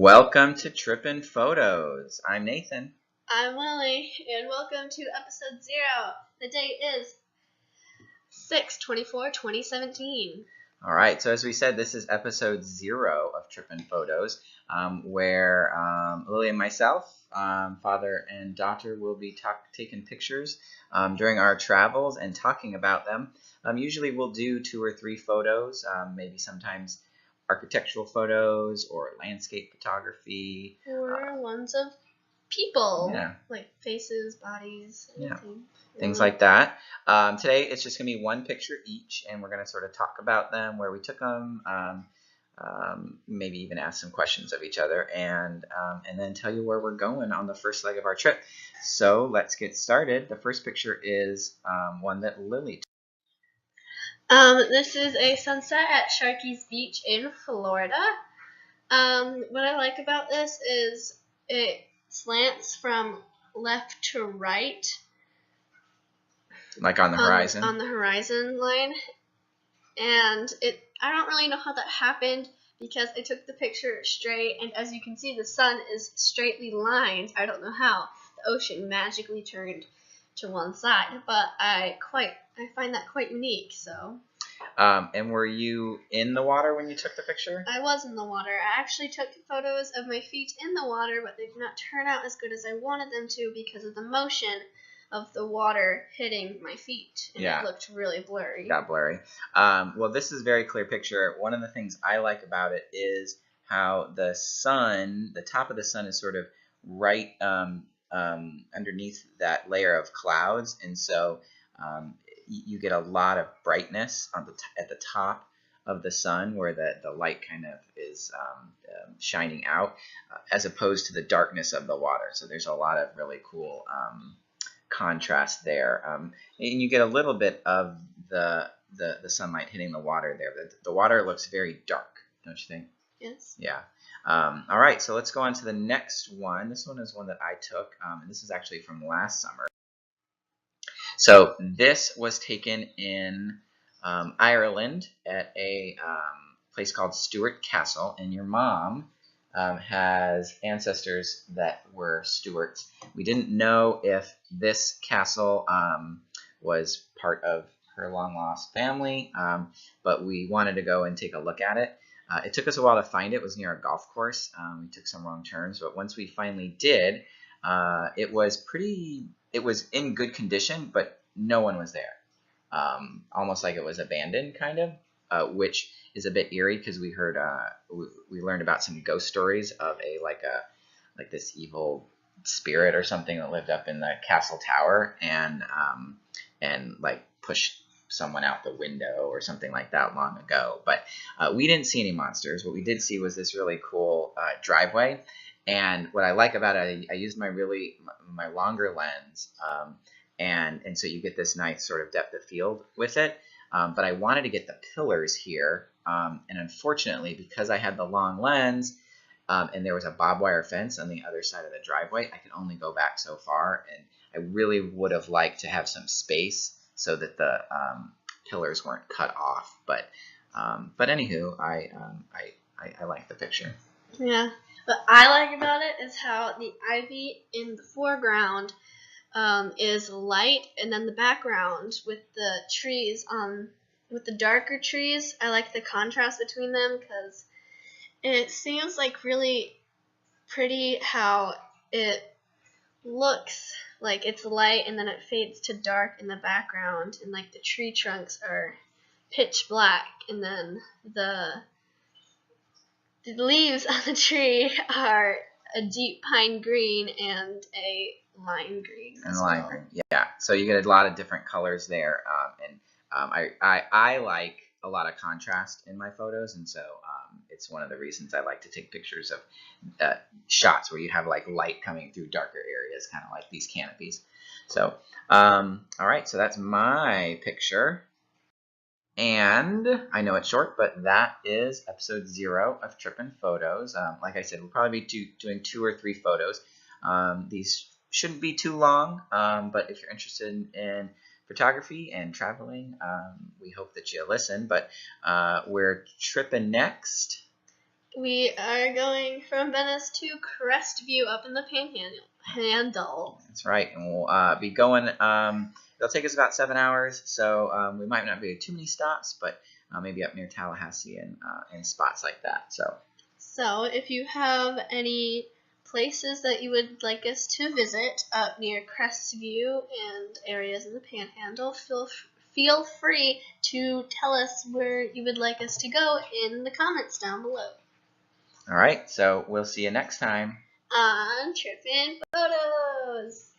Welcome to Trippin Photos. I'm Nathan. I'm Lily, and welcome to episode 0. The date is 6/24/2017. All right, so as we said, this is episode 0 of Trippin Photos, where Lily and myself, father and daughter, will be taking pictures during our travels and talking about them. Usually we'll do 2 or 3 photos, maybe sometimes architectural photos or landscape photography. Or ones of people, Yeah. like faces, bodies, anything. Things like that. Today it's just going to be one picture each, and we're going to sort of talk about them, where we took them, maybe even ask some questions of each other, and then tell you where we're going on the first leg of our trip. So let's get started. The first picture is one that Lily took. This is a sunset at Cherokee Beach in Florida. What I like about this is it slants from left to right. Like on the horizon? On the horizon line. And I don't really know how that happened because I took the picture straight, and as you can see, the sun is straightly lined. I don't know how the ocean magically turned to one side, but I find that quite unique. So. And were you in the water when you took the picture? I was in the water. I actually took photos of my feet in the water, but they did not turn out as good as I wanted them to because of the motion of the water hitting my feet, and It looked really blurry. Got blurry. Well, this is a very clear picture. One of the things I like about it is how the sun, the top of the sun, is sort of right underneath that layer of clouds, and so you get a lot of brightness at the top of the sun, where the light kind of is shining out, as opposed to the darkness of the water. So there's a lot of really cool contrast there, and you get a little bit of the sunlight hitting the water there. The water looks very dark, don't you think? Yes. Yeah. All right, so let's go on to the next one. This one is one that I took, and this is actually from last summer. So this was taken in Ireland at a place called Stuart Castle, and your mom has ancestors that were Stuarts. We didn't know if this castle was part of her long-lost family, but we wanted to go and take a look at it. It took us a while to find it. It was near a golf course. We took some wrong turns, but once we finally did, it was in good condition, but no one was there. Almost like it was abandoned, kind of, which is a bit eerie because we heard we learned about some ghost stories of like this evil spirit or something that lived up in the castle tower and like pushed someone out the window or something like that long ago. But we didn't see any monsters. What we did see was this really cool driveway, and what I like about it, I used my longer lens, and so you get this nice sort of depth of field with it. But I wanted to get the pillars here, and unfortunately, because I had the long lens and there was a barbed wire fence on the other side of the driveway, I could only go back so far, and I really would have liked to have some space so that the pillars weren't cut off. But anywho, I like the picture. Yeah, what I like about it is how the ivy in the foreground is light, and then the background with the trees, with the darker trees, I like the contrast between them because it seems like really pretty how it looks like it's light and then it fades to dark in the background, and like the tree trunks are pitch black, and then the leaves on the tree are a deep pine green and a lime green. Green, yeah. So you get a lot of different colors there, and I like a lot of contrast in my photos, and so it's one of the reasons I like to take pictures of shots where you have like light coming through darker areas, kind of like these canopies. So, all right, so that's my picture. And I know it's short, but that is episode 0 of Trippin Photos. Like I said, we'll probably be doing 2 or 3 photos. These shouldn't be too long, but if you're interested in photography and traveling, we hope that you listen. But we're tripping next. We are going from Venice to Crestview up in the Panhandle. That's right, and we'll be going. It'll take us about 7 hours, so we might not be too many stops, but maybe up near Tallahassee and spots like that. So if you have any places that you would like us to visit up near Crestview and areas in the Panhandle, feel free to tell us where you would like us to go in the comments down below. All right, so we'll see you next time On Trippin Photos.